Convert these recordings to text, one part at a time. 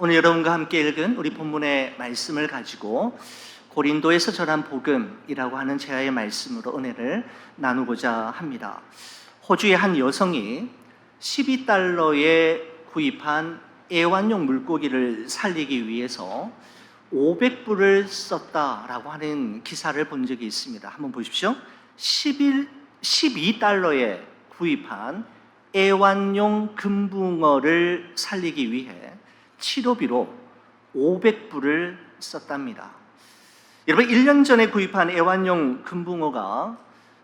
오늘 여러분과 함께 읽은 우리 본문의 말씀을 가지고 고린도에서 전한 복음이라고 하는 제아의 말씀으로 은혜를 나누고자 합니다. 호주의 한 여성이 12달러에 구입한 애완용 물고기를 살리기 위해서 500불을 썼다라고 하는 기사를 본 적이 있습니다. 한번 보십시오. 12달러에 구입한 애완용 금붕어를 살리기 위해 치료비로 500불을 썼답니다. 여러분, 1년 전에 구입한 애완용 금붕어가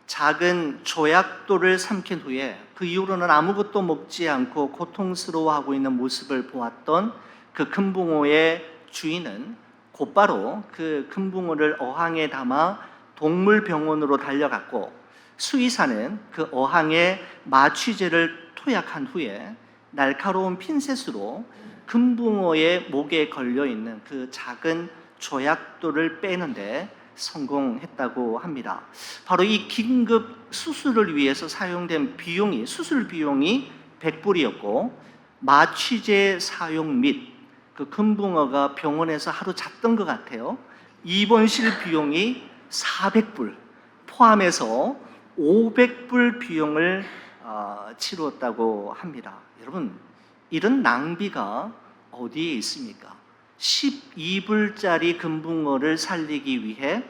작은 조약돌을 삼킨 후에 그 이후로는 아무것도 먹지 않고 고통스러워하고 있는 모습을 보았던 그 금붕어의 주인은 곧바로 그 금붕어를 어항에 담아 동물병원으로 달려갔고, 수의사는 그 어항에 마취제를 투약한 후에 날카로운 핀셋으로 금붕어의 목에 걸려있는 그 작은 조약돌을 빼는데 성공했다고 합니다. 바로 이 긴급 수술을 위해서 사용된 수술 비용이 100불이었고, 마취제 사용 및 그 금붕어가 병원에서 하루 잤던 것 같아요. 입원실 비용이 400불 포함해서 500불 비용을 치루었다고 합니다. 여러분, 이런 낭비가 어디에 있습니까? 12불짜리 금붕어를 살리기 위해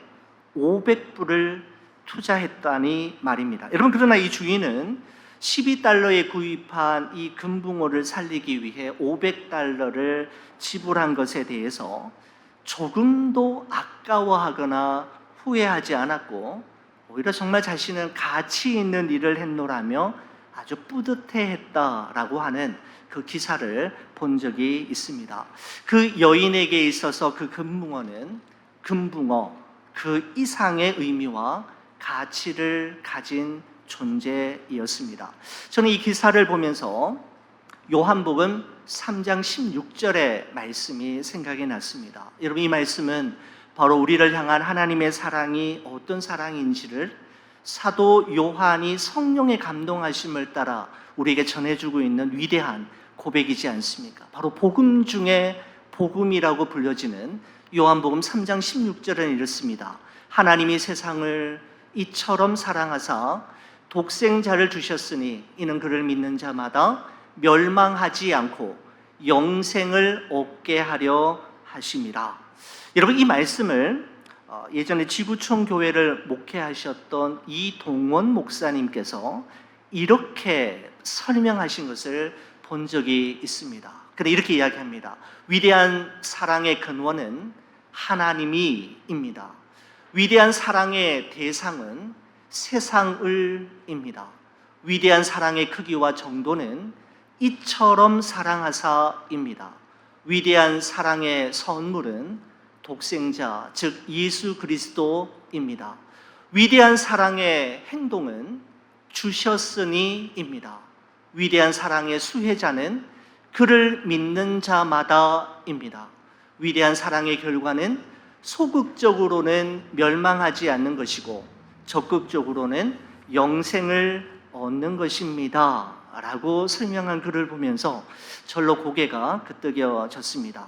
500불을 투자했다니 말입니다. 여러분, 그러나 이 주인은 12달러에 구입한 이 금붕어를 살리기 위해 500달러를 지불한 것에 대해서 조금도 아까워하거나 후회하지 않았고, 오히려 정말 자신은 가치 있는 일을 했노라며 아주 뿌듯해했다라고 하는 그 기사를 본 적이 있습니다. 그 여인에게 있어서 그 금붕어 그 이상의 의미와 가치를 가진 존재이었습니다. 저는 이 기사를 보면서 요한복음 3장 16절의 말씀이 생각이 났습니다. 여러분, 이 말씀은 바로 우리를 향한 하나님의 사랑이 어떤 사랑인지를 사도 요한이 성령의 감동하심을 따라 우리에게 전해주고 있는 위대한 고백이지 않습니까? 바로 복음 중에 복음이라고 불려지는 요한복음 3장 16절은 이렇습니다. 하나님이 세상을 이처럼 사랑하사 독생자를 주셨으니 이는 그를 믿는 자마다 멸망하지 않고 영생을 얻게 하려 하심이라. 여러분, 이 말씀을 예전에 지구촌 교회를 목회하셨던 이동원 목사님께서 이렇게 설명하신 것을 본 적이 있습니다. 그런데 이렇게 이야기합니다. 위대한 사랑의 근원은 하나님이입니다. 위대한 사랑의 대상은 세상을입니다. 위대한 사랑의 크기와 정도는 이처럼 사랑하사입니다. 위대한 사랑의 선물은 독생자, 즉 예수 그리스도입니다. 위대한 사랑의 행동은 주셨으니입니다. 위대한 사랑의 수혜자는 그를 믿는 자마다입니다. 위대한 사랑의 결과는 소극적으로는 멸망하지 않는 것이고 적극적으로는 영생을 얻는 것입니다 라고 설명한 글을 보면서 절로 고개가 끄덕여졌습니다.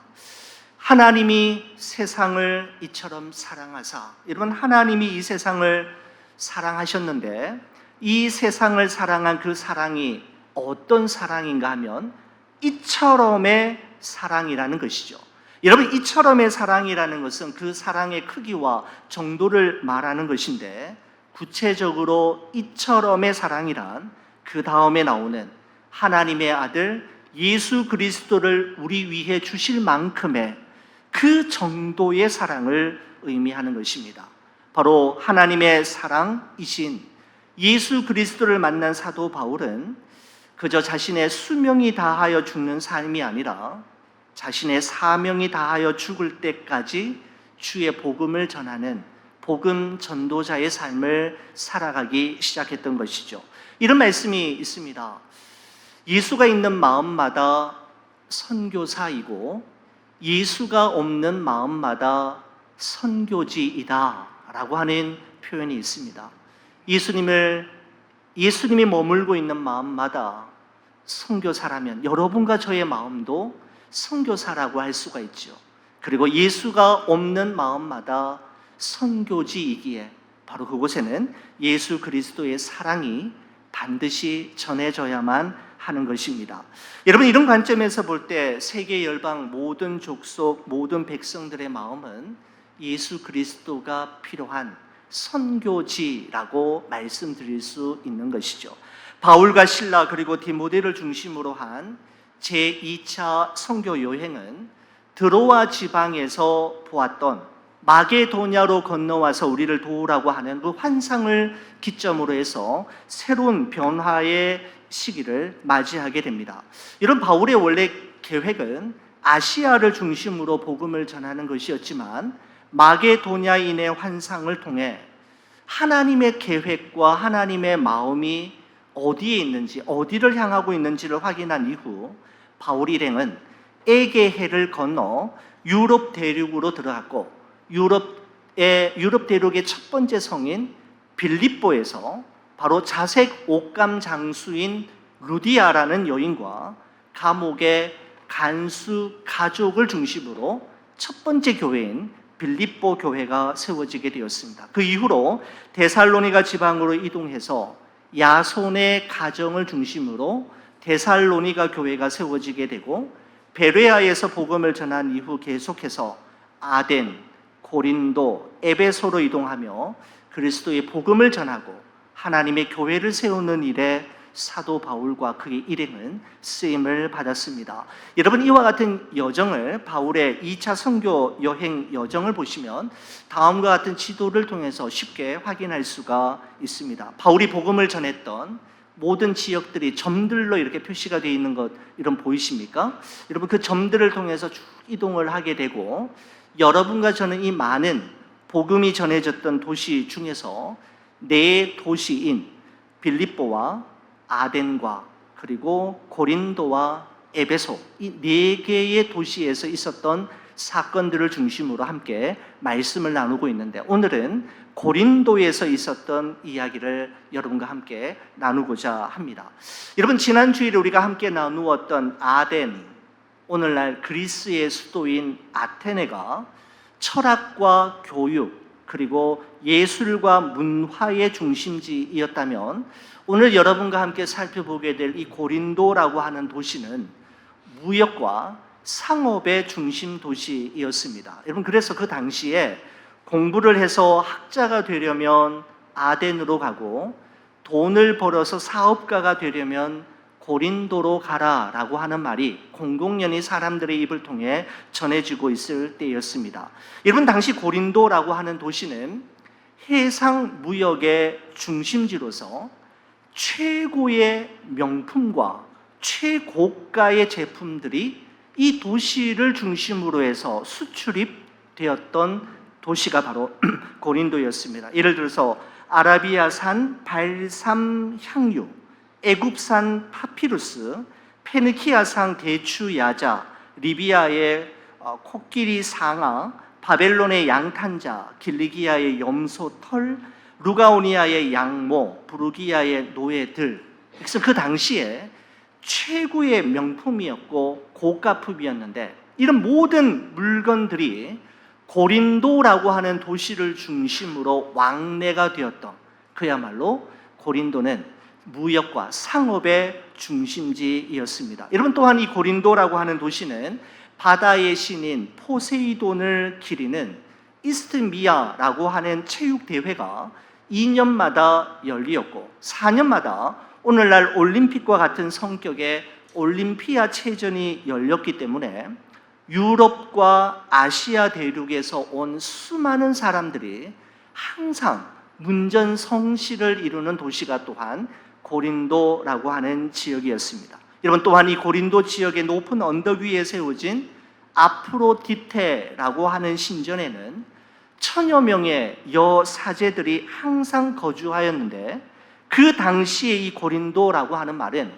하나님이 세상을 이처럼 사랑하사, 여러분, 하나님이 이 세상을 사랑하셨는데 이 세상을 사랑한 그 사랑이 어떤 사랑인가 하면 이처럼의 사랑이라는 것이죠. 여러분, 이처럼의 사랑이라는 것은 그 사랑의 크기와 정도를 말하는 것인데, 구체적으로 이처럼의 사랑이란 그 다음에 나오는 하나님의 아들 예수 그리스도를 우리 위해 주실 만큼의 그 정도의 사랑을 의미하는 것입니다. 바로 하나님의 사랑이신 예수 그리스도를 만난 사도 바울은 그저 자신의 수명이 다하여 죽는 삶이 아니라 자신의 사명이 다하여 죽을 때까지 주의 복음을 전하는 복음 전도자의 삶을 살아가기 시작했던 것이죠. 이런 말씀이 있습니다. 예수가 있는 마음마다 선교사이고 예수가 없는 마음마다 선교지이다 라고 하는 표현이 있습니다. 예수님이 머물고 있는 마음마다 선교사라면 여러분과 저의 마음도 선교사라고 할 수가 있죠. 그리고 예수가 없는 마음마다 선교지이기에 바로 그곳에는 예수 그리스도의 사랑이 반드시 전해져야만 하는 것입니다. 여러분, 이런 관점에서 볼 때 세계 열방 모든 족속 모든 백성들의 마음은 예수 그리스도가 필요한 선교지라고 말씀드릴 수 있는 것이죠. 바울과 실라 그리고 디모데를 중심으로 한 제2차 선교 여행은 드로아 지방에서 보았던 마게도냐로 건너와서 우리를 도우라고 하는 그 환상을 기점으로 해서 새로운 변화의 시기를 맞이하게 됩니다. 이런 바울의 원래 계획은 아시아를 중심으로 복음을 전하는 것이었지만 마게도냐인의 환상을 통해 하나님의 계획과 하나님의 마음이 어디에 있는지, 어디를 향하고 있는지를 확인한 이후 바울 일행은 에게해를 건너 유럽 대륙으로 들어갔고 유럽 대륙의 첫 번째 성인 빌립보에서 바로 자색 옥감 장수인 루디아라는 여인과 감옥의 간수 가족을 중심으로 첫 번째 교회인 빌립보 교회가 세워지게 되었습니다. 그 이후로 데살로니가 지방으로 이동해서 야손의 가정을 중심으로 데살로니가 교회가 세워지게 되고 베레아에서 복음을 전한 이후 계속해서 아덴, 고린도, 에베소로 이동하며 그리스도의 복음을 전하고 하나님의 교회를 세우는 일에 사도 바울과 그의 일행은 쓰임을 받았습니다. 여러분, 이와 같은 여정을 바울의 2차 선교 여행 여정을 보시면 다음과 같은 지도를 통해서 쉽게 확인할 수가 있습니다. 바울이 복음을 전했던 모든 지역들이 점들로 이렇게 표시가 되어 있는 것 이런 보이십니까? 여러분, 그 점들을 통해서 쭉 이동을 하게 되고 여러분과 저는 이 많은 복음이 전해졌던 도시 중에서 네 도시인 빌립보와 아덴과 그리고 고린도와 에베소 이 네 개의 도시에서 있었던 사건들을 중심으로 함께 말씀을 나누고 있는데 오늘은 고린도에서 있었던 이야기를 여러분과 함께 나누고자 합니다. 여러분, 지난 주일에 우리가 함께 나누었던 아덴, 오늘날 그리스의 수도인 아테네가 철학과 교육 그리고 예술과 문화의 중심지이었다면 오늘 여러분과 함께 살펴보게 될 이 고린도라고 하는 도시는 무역과 상업의 중심 도시이었습니다. 여러분, 그래서 그 당시에 공부를 해서 학자가 되려면 아덴으로 가고 돈을 벌어서 사업가가 되려면 고린도로 가라라고 하는 말이 공공연히 사람들의 입을 통해 전해지고 있을 때였습니다. 여러분, 당시 고린도라고 하는 도시는 해상 무역의 중심지로서 최고의 명품과 최고가의 제품들이 이 도시를 중심으로 해서 수출입되었던 도시가 바로 고린도였습니다. 예를 들어서 아라비아산 발삼 향유, 애굽산 파피루스, 페니키아산 대추 야자, 리비아의 코끼리 상아, 바벨론의 양탄자, 길리기아의 염소 털, 루가오니아의 양모, 부르기아의 노예들. 그래서 그 당시에 최고의 명품이었고 고가품이었는데 이런 모든 물건들이 고린도라고 하는 도시를 중심으로 왕래가 되었던, 그야말로 고린도는 무역과 상업의 중심지이었습니다. 여러분, 또한 이 고린도라고 하는 도시는 바다의 신인 포세이돈을 기리는 이스트미아라고 하는 체육대회가 2년마다 열리었고 4년마다 오늘날 올림픽과 같은 성격의 올림피아 체전이 열렸기 때문에 유럽과 아시아 대륙에서 온 수많은 사람들이 항상 문전성시를 이루는 도시가 또한 고린도라고 하는 지역이었습니다. 여러분, 또한 이 고린도 지역의 높은 언덕 위에 세워진 아프로디테라고 하는 신전에는 천여 명의 여사제들이 항상 거주하였는데 그 당시에 이 고린도라고 하는 말은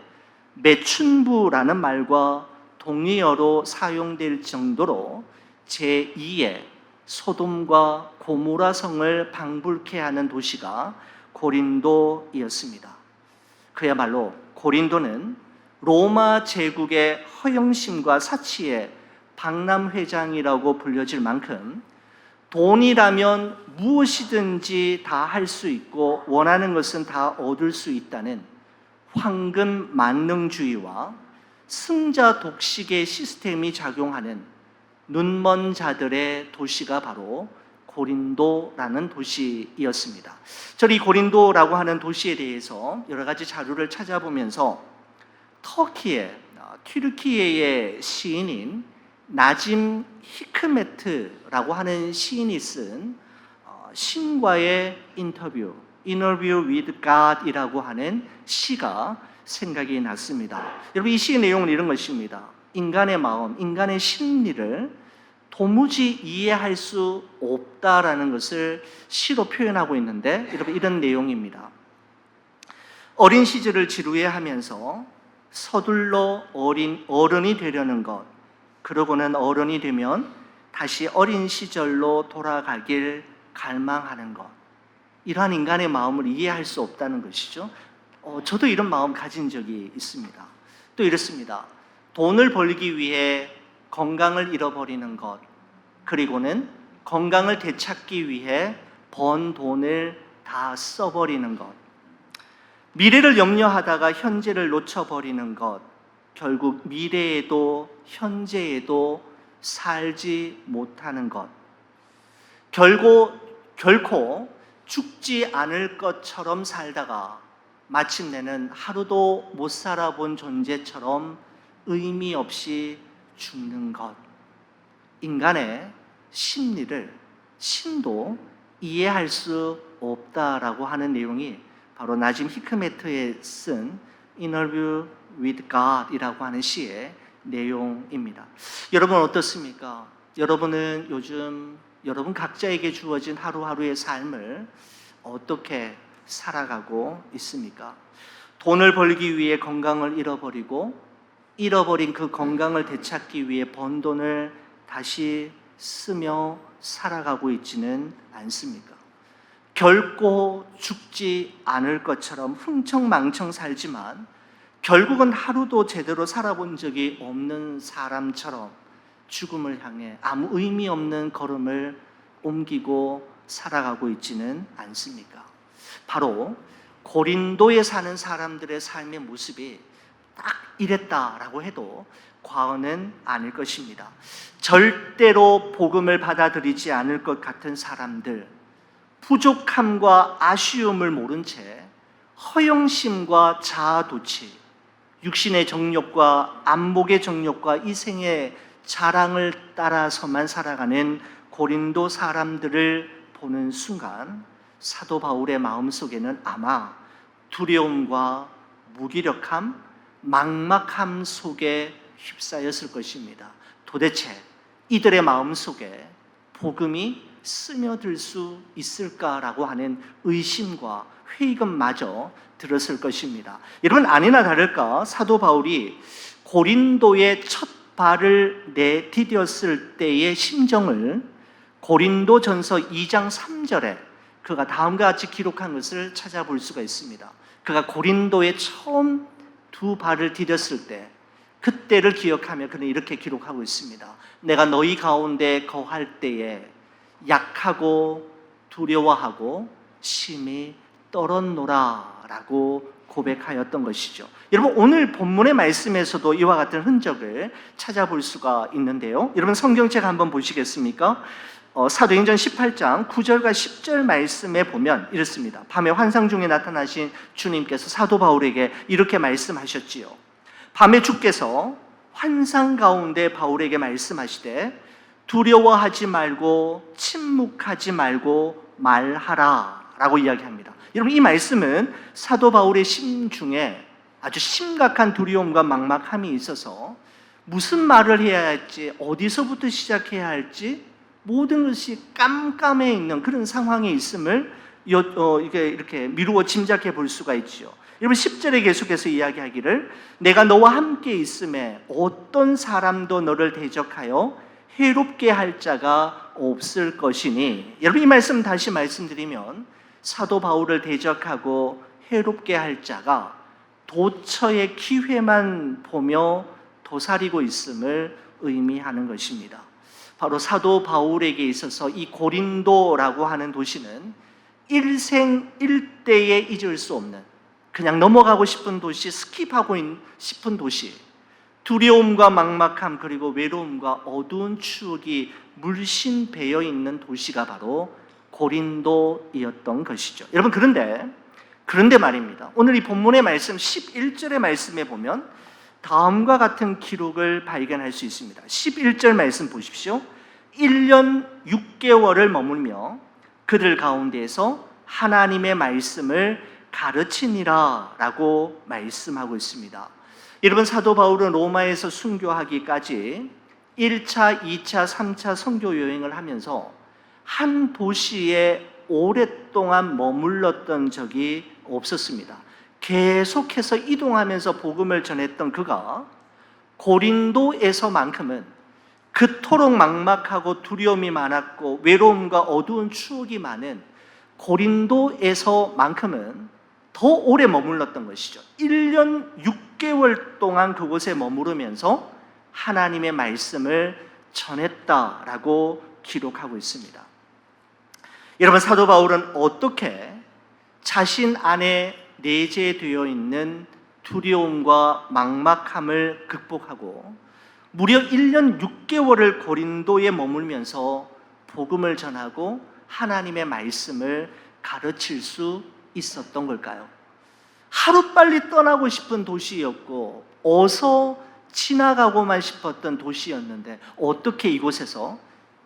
매춘부라는 말과 동의어로 사용될 정도로 제2의 소돔과 고모라 성을 방불케 하는 도시가 고린도이었습니다. 그야말로 고린도는 로마 제국의 허영심과 사치의 박람회장이라고 불려질 만큼 돈이라면 무엇이든지 다 할 수 있고 원하는 것은 다 얻을 수 있다는 황금 만능주의와 승자 독식의 시스템이 작용하는 눈먼 자들의 도시가 바로 고린도라는 도시이었습니다. 저는 이 고린도라고 하는 도시에 대해서 여러 가지 자료를 찾아보면서 튀르키예의 시인인 나짐 히크메트라고 하는 시인이 쓴 신과의 인터뷰, Interview with God이라고 하는 시가 생각이 났습니다. 여러분, 이 시의 내용은 이런 것입니다. 인간의 마음, 인간의 심리를 도무지 이해할 수 없다라는 것을 시로 표현하고 있는데, 여러분, 이런 내용입니다. 어린 시절을 지루해하면서 서둘러 어른이 되려는 것, 그러고는 어른이 되면 다시 어린 시절로 돌아가길 갈망하는 것, 이러한 인간의 마음을 이해할 수 없다는 것이죠. 저도 이런 마음 가진 적이 있습니다. 또 이렇습니다. 돈을 벌기 위해 건강을 잃어버리는 것, 그리고는 건강을 되찾기 위해 번 돈을 다 써버리는 것, 미래를 염려하다가 현재를 놓쳐버리는 것, 결국 미래에도 현재에도 살지 못하는 것, 결코 죽지 않을 것처럼 살다가 마침내는 하루도 못 살아본 존재처럼 의미 없이 죽는 것. 인간의 심리를 신도 이해할 수 없다라고 하는 내용이 바로 나짐 히크메트에 쓴 Interview with God이라고 하는 시의 내용입니다. 여러분 어떻습니까? 여러분은 요즘 여러분 각자에게 주어진 하루하루의 삶을 어떻게 살아가고 있습니까? 돈을 벌기 위해 건강을 잃어버리고 잃어버린 그 건강을 되찾기 위해 번 돈을 다시 쓰며 살아가고 있지는 않습니까? 결코 죽지 않을 것처럼 흥청망청 살지만 결국은 하루도 제대로 살아본 적이 없는 사람처럼 죽음을 향해 아무 의미 없는 걸음을 옮기고 살아가고 있지는 않습니까? 바로 고린도에 사는 사람들의 삶의 모습이 딱 이랬다라고 해도 과언은 아닐 것입니다. 절대로 복음을 받아들이지 않을 것 같은 사람들, 부족함과 아쉬움을 모른 채 허영심과 자아도취, 육신의 정욕과 안목의 정욕과 이생의 자랑을 따라서만 살아가는 고린도 사람들을 보는 순간 사도 바울의 마음속에는 아마 두려움과 무기력함, 막막함 속에 휩싸였을 것입니다. 도대체 이들의 마음속에 복음이 스며들 수 있을까라고 하는 의심과 회의감마저 들었을 것입니다. 여러분, 아니나 다를까 사도 바울이 고린도에 첫 발을 내디뎠을 때의 심정을 고린도전서 2장 3절에 그가 다음과 같이 기록한 것을 찾아볼 수가 있습니다. 그가 고린도에 처음 두 발을 디뎠을 때 그때를 기억하며 그는 이렇게 기록하고 있습니다. 내가 너희 가운데 거할 때에 약하고 두려워하고 심히 떨었노라 라고 고백하였던 것이죠. 여러분, 오늘 본문의 말씀에서도 이와 같은 흔적을 찾아볼 수가 있는데요. 여러분, 성경책 한번 보시겠습니까? 사도행전 18장 9절과 10절 말씀에 보면 이렇습니다. 밤에 환상 중에 나타나신 주님께서 사도 바울에게 이렇게 말씀하셨지요. 밤에 주께서 환상 가운데 바울에게 말씀하시되 두려워하지 말고 침묵하지 말고 말하라 라고 이야기합니다. 여러분, 이 말씀은 사도 바울의 심중에 아주 심각한 두려움과 막막함이 있어서 무슨 말을 해야 할지, 어디서부터 시작해야 할지 모든 것이 깜깜해 있는 그런 상황에 있음을 이렇게 미루어 짐작해 볼 수가 있죠. 여러분, 10절에 계속해서 이야기하기를 내가 너와 함께 있음에 어떤 사람도 너를 대적하여 해롭게 할 자가 없을 것이니. 여러분, 이 말씀 다시 말씀드리면 사도 바울을 대적하고 해롭게 할 자가 도처의 기회만 보며 도사리고 있음을 의미하는 것입니다. 바로 사도 바울에게 있어서 이 고린도라고 하는 도시는 일생일대에 잊을 수 없는, 그냥 넘어가고 싶은 도시, 스킵하고 싶은 도시, 두려움과 막막함 그리고 외로움과 어두운 추억이 물씬 배어 있는 도시가 바로 고린도이었던 것이죠. 여러분, 그런데 말입니다. 오늘 이 본문의 말씀 11절의 말씀에 보면 다음과 같은 기록을 발견할 수 있습니다. 11절 말씀 보십시오. 1년 6개월을 머물며 그들 가운데에서 하나님의 말씀을 가르치니라 라고 말씀하고 있습니다. 여러분, 사도 바울은 로마에서 순교하기까지 1차, 2차, 3차 선교 여행을 하면서 한 도시에 오랫동안 머물렀던 적이 없었습니다. 계속해서 이동하면서 복음을 전했던 그가 고린도에서만큼은 그토록 막막하고 두려움이 많았고 외로움과 어두운 추억이 많은 고린도에서만큼은 더 오래 머물렀던 것이죠. 1년 6개월 동안 그곳에 머무르면서 하나님의 말씀을 전했다라고 기록하고 있습니다. 여러분, 사도 바울은 어떻게 자신 안에 내재되어 있는 두려움과 막막함을 극복하고 무려 1년 6개월을 고린도에 머물면서 복음을 전하고 하나님의 말씀을 가르칠 수 있었던 걸까요? 하루빨리 떠나고 싶은 도시였고 어서 지나가고만 싶었던 도시였는데 어떻게 이곳에서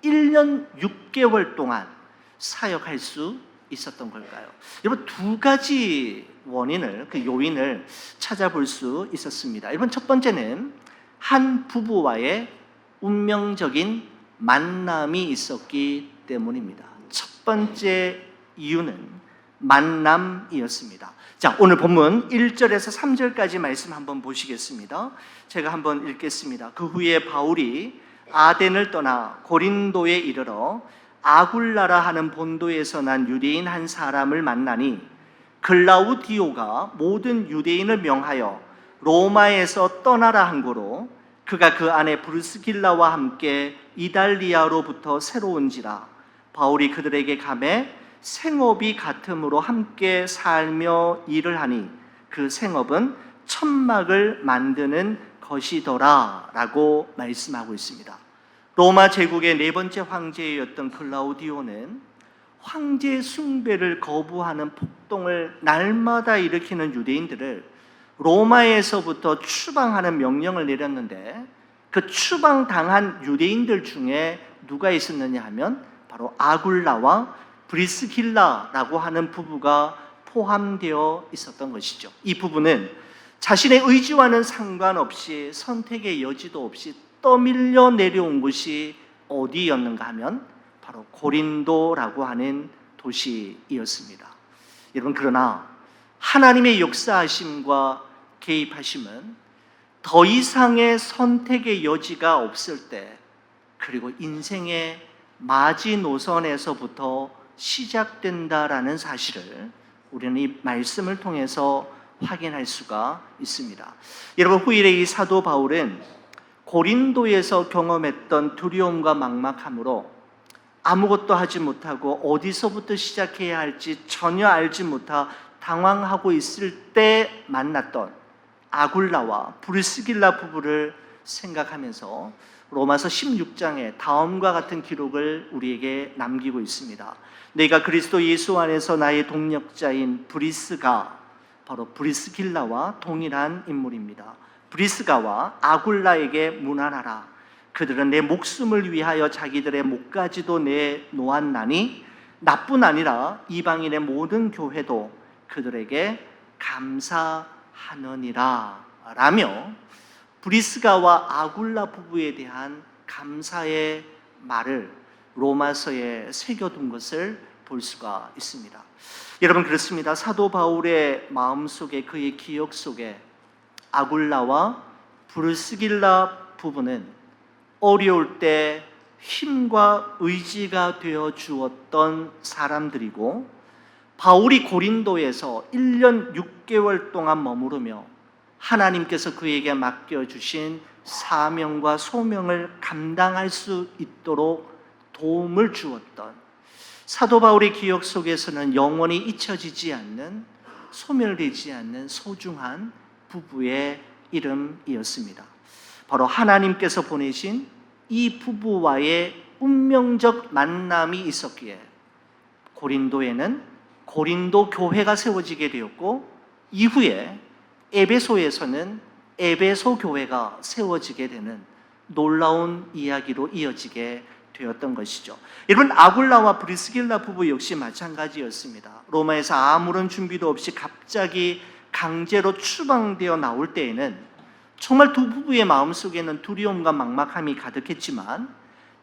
1년 6개월 동안 사역할 수 있었던 걸까요? 여러분, 두 가지 원인을, 그 요인을 찾아볼 수 있었습니다. 여러분, 첫 번째는 한 부부와의 운명적인 만남이 있었기 때문입니다. 첫 번째 이유는 만남이었습니다. 자, 오늘 본문 1절에서 3절까지 말씀 한번 보시겠습니다. 제가 한번 읽겠습니다. 그 후에 바울이 아덴을 떠나 고린도에 이르러 아굴라라 하는 본도에서 난 유대인 한 사람을 만나니 글라우디오가 모든 유대인을 명하여 로마에서 떠나라 한 고로 그가 그 안에 브루스길라와 함께 이달리아로부터 새로 온지라. 바울이 그들에게 가매 생업이 같음으로 함께 살며 일을 하니 그 생업은 천막을 만드는 것이더라 라고 말씀하고 있습니다. 로마 제국의 네 번째 황제였던 클라우디오는 황제 숭배를 거부하는 폭동을 날마다 일으키는 유대인들을 로마에서부터 추방하는 명령을 내렸는데 그 추방당한 유대인들 중에 누가 있었느냐 하면 바로 아굴라와 브리스길라라고 하는 부부가 포함되어 있었던 것이죠. 이 부부는 자신의 의지와는 상관없이 선택의 여지도 없이 떠밀려 내려온 곳이 어디였는가 하면 바로 고린도라고 하는 도시이었습니다. 여러분, 그러나 하나님의 역사하심과 개입하심은 더 이상의 선택의 여지가 없을 때, 그리고 인생의 마지노선에서부터 시작된다라는 사실을 우리는 이 말씀을 통해서 확인할 수가 있습니다. 여러분, 후일에 이 사도 바울은 고린도에서 경험했던 두려움과 막막함으로 아무것도 하지 못하고 어디서부터 시작해야 할지 전혀 알지 못하 당황하고 있을 때 만났던 아굴라와 브리스길라 부부를 생각하면서 로마서 16장에 다음과 같은 기록을 우리에게 남기고 있습니다. 내가 그리스도 예수 안에서 나의 동력자인 브리스가 바로 브리스길라와 동일한 인물입니다. 브리스가와 아굴라에게 문안하라. 그들은 내 목숨을 위하여 자기들의 목까지도 내놓았나니 나뿐 아니라 이방인의 모든 교회도 그들에게 감사하느니라 라며 브리스가와 아굴라 부부에 대한 감사의 말을 로마서에 새겨둔 것을 볼 수가 있습니다. 여러분, 그렇습니다. 사도 바울의 마음속에, 그의 기억 속에 아굴라와 브리스길라 부부는 어려울 때 힘과 의지가 되어 주었던 사람들이고, 바울이 고린도에서 1년 6개월 동안 머무르며 하나님께서 그에게 맡겨주신 사명과 소명을 감당할 수 있도록 도움을 주었던, 사도 바울의 기억 속에서는 영원히 잊혀지지 않는, 소멸되지 않는 소중한 부부의 이름이었습니다. 바로 하나님께서 보내신 이 부부와의 운명적 만남이 있었기에 고린도에는 고린도 교회가 세워지게 되었고, 이후에 에베소에서는 에베소 교회가 세워지게 되는 놀라운 이야기로 이어지게 되었던 것이죠. 여러분, 아굴라와 브리스길라 부부 역시 마찬가지였습니다. 로마에서 아무런 준비도 없이 갑자기 강제로 추방되어 나올 때에는 정말 두 부부의 마음속에는 두려움과 막막함이 가득했지만,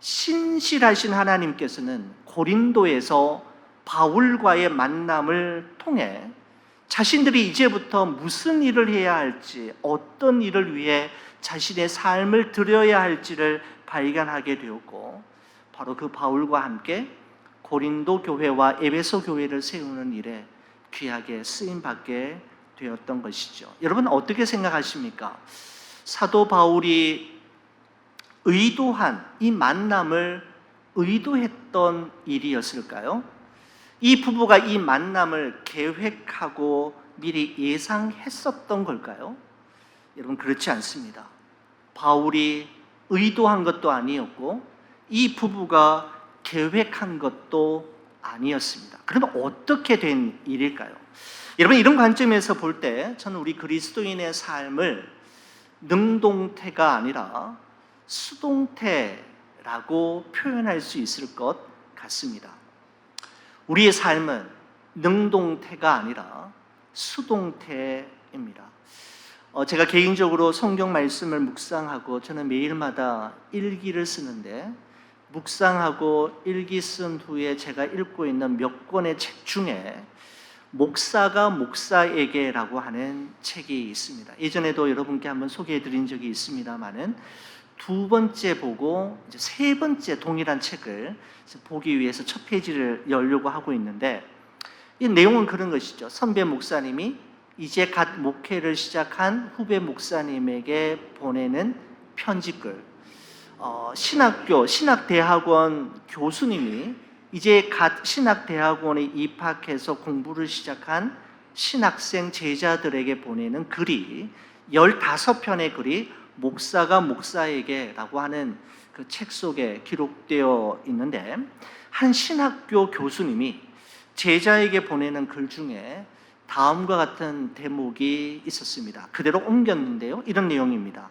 신실하신 하나님께서는 고린도에서 바울과의 만남을 통해 자신들이 이제부터 무슨 일을 해야 할지, 어떤 일을 위해 자신의 삶을 드려야 할지를 발견하게 되었고, 바로 그 바울과 함께 고린도 교회와 에베소 교회를 세우는 일에 귀하게 쓰임받게 되었던 것이죠. 여러분, 어떻게 생각하십니까? 사도 바울이 의도한 이 만남을 의도했던 일이었을까요? 이 부부가 이 만남을 계획하고 미리 예상했었던 걸까요? 여러분, 그렇지 않습니다. 바울이 의도한 것도 아니었고 이 부부가 계획한 것도 아니었습니다. 그러면 어떻게 된 일일까요? 여러분, 이런 관점에서 볼 때 저는 우리 그리스도인의 삶을 능동태가 아니라 수동태라고 표현할 수 있을 것 같습니다. 우리의 삶은 능동태가 아니라 수동태입니다. 제가 개인적으로 성경 말씀을 묵상하고 저는 매일마다 일기를 쓰는데, 묵상하고 일기 쓴 후에 제가 읽고 있는 몇 권의 책 중에 목사가 목사에게라고 하는 책이 있습니다. 예전에도 여러분께 한번 소개해 드린 적이 있습니다만은 두 번째 보고 이제 세 번째 동일한 책을 보기 위해서 첫 페이지를 열려고 하고 있는데, 이 내용은 그런 것이죠. 선배 목사님이 이제 갓 목회를 시작한 후배 목사님에게 보내는 편지글. 신학대학원 교수님이 이제 갓 신학대학원에 입학해서 공부를 시작한 신학생 제자들에게 보내는 글이 15편의 글이 목사가 목사에게라고 하는 그 책 속에 기록되어 있는데, 한 신학교 교수님이 제자에게 보내는 글 중에 다음과 같은 대목이 있었습니다. 그대로 옮겼는데요, 이런 내용입니다.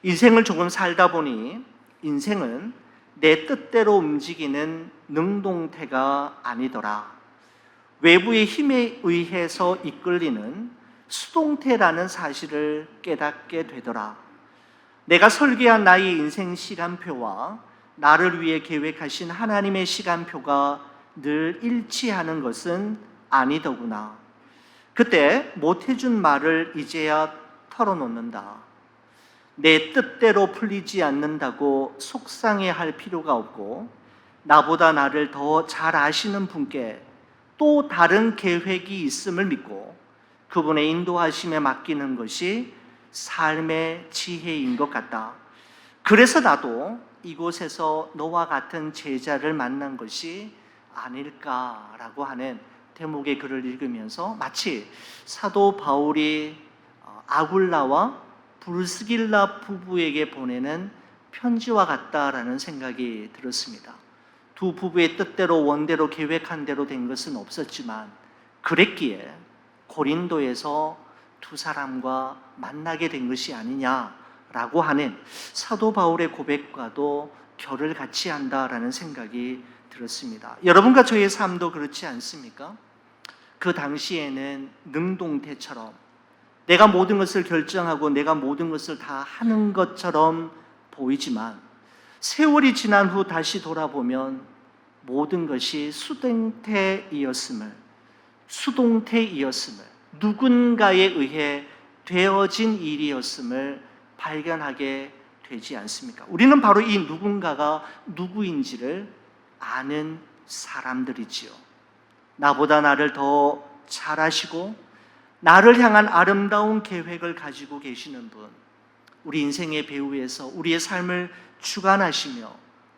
인생을 조금 살다 보니 인생은 내 뜻대로 움직이는 능동태가 아니더라. 외부의 힘에 의해서 이끌리는 수동태라는 사실을 깨닫게 되더라. 내가 설계한 나의 인생 시간표와 나를 위해 계획하신 하나님의 시간표가 늘 일치하는 것은 아니더구나. 그때 못해준 말을 이제야 털어놓는다. 내 뜻대로 풀리지 않는다고 속상해할 필요가 없고, 나보다 나를 더 잘 아시는 분께 또 다른 계획이 있음을 믿고 그분의 인도하심에 맡기는 것이 삶의 지혜인 것 같다. 그래서 나도 이곳에서 너와 같은 제자를 만난 것이 아닐까라고 하는 대목의 글을 읽으면서 마치 사도 바울이 아굴라와 브리스길라 부부에게 보내는 편지와 같다라는 생각이 들었습니다. 두 부부의 뜻대로 원대로 계획한 대로 된 것은 없었지만, 그랬기에 고린도에서 두 사람과 만나게 된 것이 아니냐라고 하는 사도 바울의 고백과도 결을 같이 한다라는 생각이 들었습니다. 여러분과 저의 삶도 그렇지 않습니까? 그 당시에는 능동태처럼 내가 모든 것을 결정하고 내가 모든 것을 다 하는 것처럼 보이지만, 세월이 지난 후 다시 돌아보면 모든 것이 수동태이었음을, 누군가에 의해 되어진 일이었음을 발견하게 되지 않습니까? 우리는 바로 이 누군가가 누구인지를 아는 사람들이지요. 나보다 나를 더 잘 아시고 나를 향한 아름다운 계획을 가지고 계시는 분, 우리 인생의 배후에서 우리의 삶을 주관하시며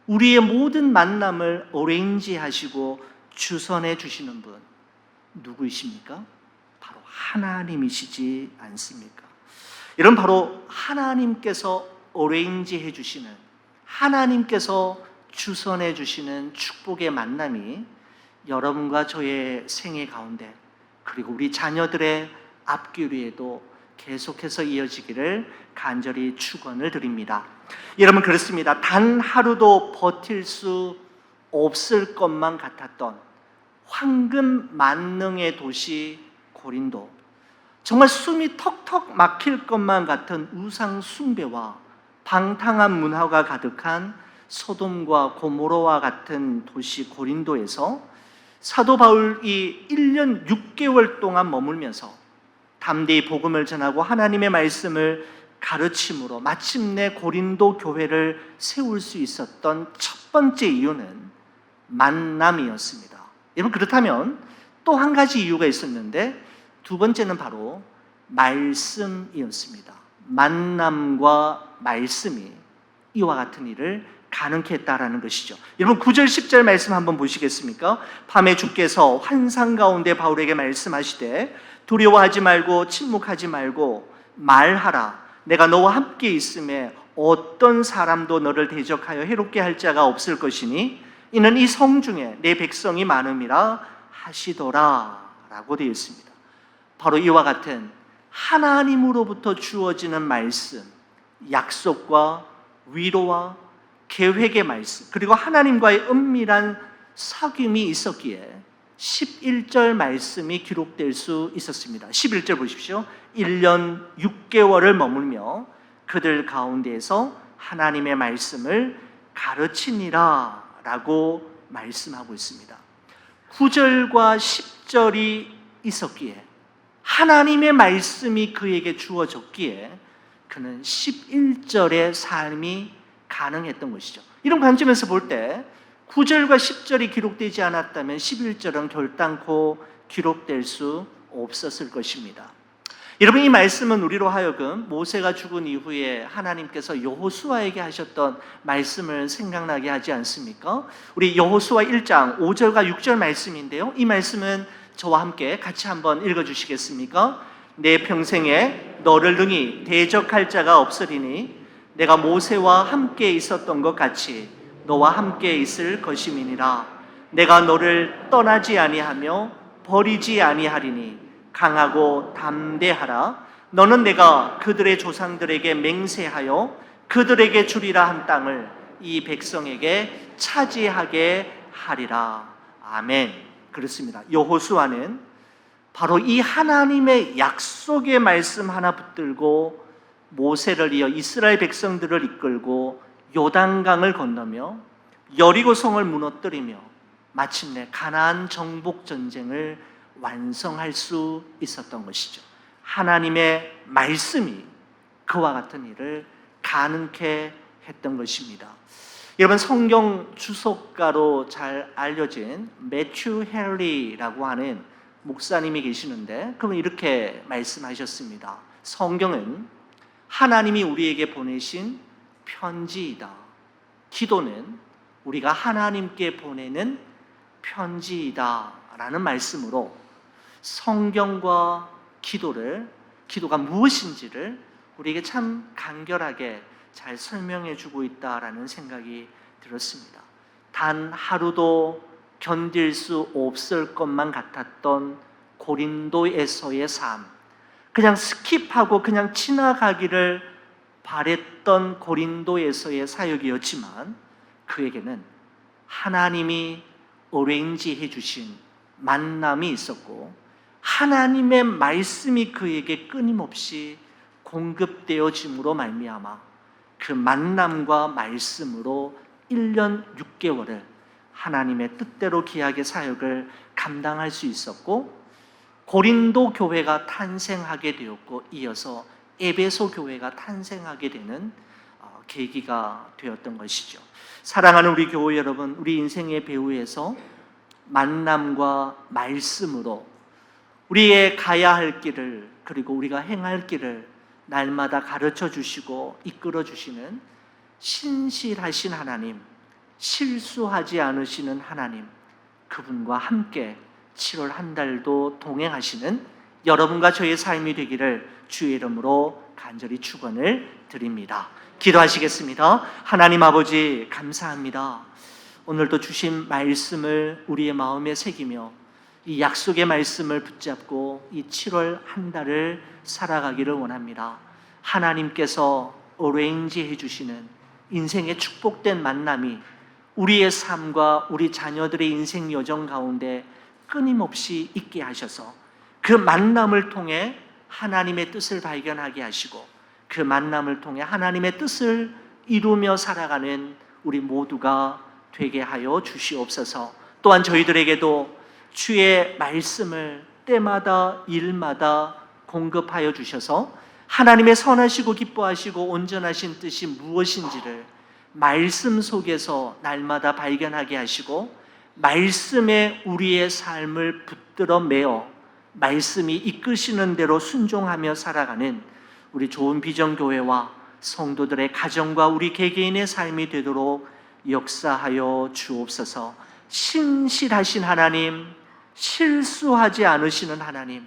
우리의 모든 만남을 어레인지하시고 주선해 주시는 분 누구이십니까? 바로 하나님이시지 않습니까? 여러분, 바로 하나님께서 어레인지해 주시는, 하나님께서 주선해 주시는 축복의 만남이 여러분과 저의 생애 가운데, 그리고 우리 자녀들의 앞길에도 계속해서 이어지기를 간절히 축원을 드립니다. 여러분, 그렇습니다. 단 하루도 버틸 수 없을 것만 같았던 황금 만능의 도시 고린도, 정말 숨이 턱턱 막힐 것만 같은 우상 숭배와 방탕한 문화가 가득한 소돔과 고모로와 같은 도시 고린도에서 사도 바울이 1년 6개월 동안 머물면서 담대히 복음을 전하고 하나님의 말씀을 가르침으로 마침내 고린도 교회를 세울 수 있었던 첫 번째 이유는 만남이었습니다. 여러분, 그렇다면 또 한 가지 이유가 있었는데, 두 번째는 바로 말씀이었습니다. 만남과 말씀이 이와 같은 일을 가능케 했다라는 것이죠. 여러분, 9절 10절 말씀 한번 보시겠습니까? 밤에 주께서 환상 가운데 바울에게 말씀하시되 두려워하지 말고 침묵하지 말고 말하라. 내가 너와 함께 있음에 어떤 사람도 너를 대적하여 해롭게 할 자가 없을 것이니 이는 이 성중에 내 백성이 많음이라 하시더라 라고 되어 있습니다. 바로 이와 같은 하나님으로부터 주어지는 말씀, 약속과 위로와 계획의 말씀, 그리고 하나님과의 은밀한 사귐이 있었기에 11절 말씀이 기록될 수 있었습니다. 11절 보십시오. 1년 6개월을 머물며 그들 가운데에서 하나님의 말씀을 가르치니라 라고 말씀하고 있습니다. 9절과 10절이 있었기에, 하나님의 말씀이 그에게 주어졌기에 그는 11절의 삶이 가능했던 것이죠. 이런 관점에서 볼 때 9절과 10절이 기록되지 않았다면 11절은 결단코 기록될 수 없었을 것입니다. 여러분, 이 말씀은 우리로 하여금 모세가 죽은 이후에 하나님께서 여호수아에게 하셨던 말씀을 생각나게 하지 않습니까? 우리 여호수아 1장 5절과 6절 말씀인데요, 이 말씀은 저와 함께 같이 한번 읽어주시겠습니까? 내 평생에 너를 능히 대적할 자가 없으리니 내가 모세와 함께 있었던 것 같이 너와 함께 있을 것임이니라. 내가 너를 떠나지 아니하며 버리지 아니하리니 강하고 담대하라. 너는 내가 그들의 조상들에게 맹세하여 그들에게 주리라 한 땅을 이 백성에게 차지하게 하리라. 아멘. 그렇습니다. 여호수아는 바로 이 하나님의 약속의 말씀 하나 붙들고 모세를 이어 이스라엘 백성들을 이끌고 요단강을 건너며 여리고 성을 무너뜨리며 마침내 가나안 정복 전쟁을 완성할 수 있었던 것이죠. 하나님의 말씀이 그와 같은 일을 가능케 했던 것입니다. 여러분, 성경 주석가로 잘 알려진 매튜 헨리라고 하는 목사님이 계시는데, 그분은 이렇게 말씀하셨습니다. 성경은 하나님이 우리에게 보내신 편지이다. 기도는 우리가 하나님께 보내는 편지이다 라는 말씀으로 성경과 기도가 무엇인지를 우리에게 참 간결하게 잘 설명해 주고 있다라는 생각이 들었습니다. 단 하루도 견딜 수 없을 것만 같았던 고린도에서의 삶, 그냥 스킵하고 그냥 지나가기를 바랬던 고린도에서의 사역이었지만 그에게는 하나님이 어레인지해 주신 만남이 있었고 하나님의 말씀이 그에게 끊임없이 공급되어짐으로 말미암아 그 만남과 말씀으로 1년 6개월을 하나님의 뜻대로 귀하게 사역을 감당할 수 있었고, 고린도 교회가 탄생하게 되었고 이어서 에베소 교회가 탄생하게 되는 계기가 되었던 것이죠. 사랑하는 우리 교회 여러분, 우리 인생의 배후에서 만남과 말씀으로 우리의 가야 할 길을, 그리고 우리가 행할 길을 날마다 가르쳐 주시고 이끌어 주시는 신실하신 하나님, 실수하지 않으시는 하나님, 그분과 함께 7월 한 달도 동행하시는 여러분과 저의 삶이 되기를 주의 이름으로 간절히 축원을 드립니다. 기도하시겠습니다. 하나님 아버지, 감사합니다. 오늘도 주신 말씀을 우리의 마음에 새기며 이 약속의 말씀을 붙잡고 이 7월 한 달을 살아가기를 원합니다. 하나님께서 어레인지 해주시는 인생의 축복된 만남이 우리의 삶과 우리 자녀들의 인생 여정 가운데 끊임없이 있게 하셔서 그 만남을 통해 하나님의 뜻을 발견하게 하시고 그 만남을 통해 하나님의 뜻을 이루며 살아가는 우리 모두가 되게 하여 주시옵소서. 또한 저희들에게도 주의 말씀을 때마다 일마다 공급하여 주셔서 하나님의 선하시고 기뻐하시고 온전하신 뜻이 무엇인지를 말씀 속에서 날마다 발견하게 하시고 말씀에 우리의 삶을 붙들어 매어 말씀이 이끄시는 대로 순종하며 살아가는 우리 좋은 비전교회와 성도들의 가정과 우리 개개인의 삶이 되도록 역사하여 주옵소서. 신실하신 하나님, 실수하지 않으시는 하나님,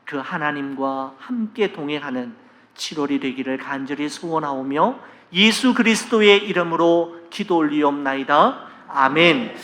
그 하나님과 함께 동행하는 7월이 되기를 간절히 소원하오며 예수 그리스도의 이름으로 기도 올리옵나이다. 아멘.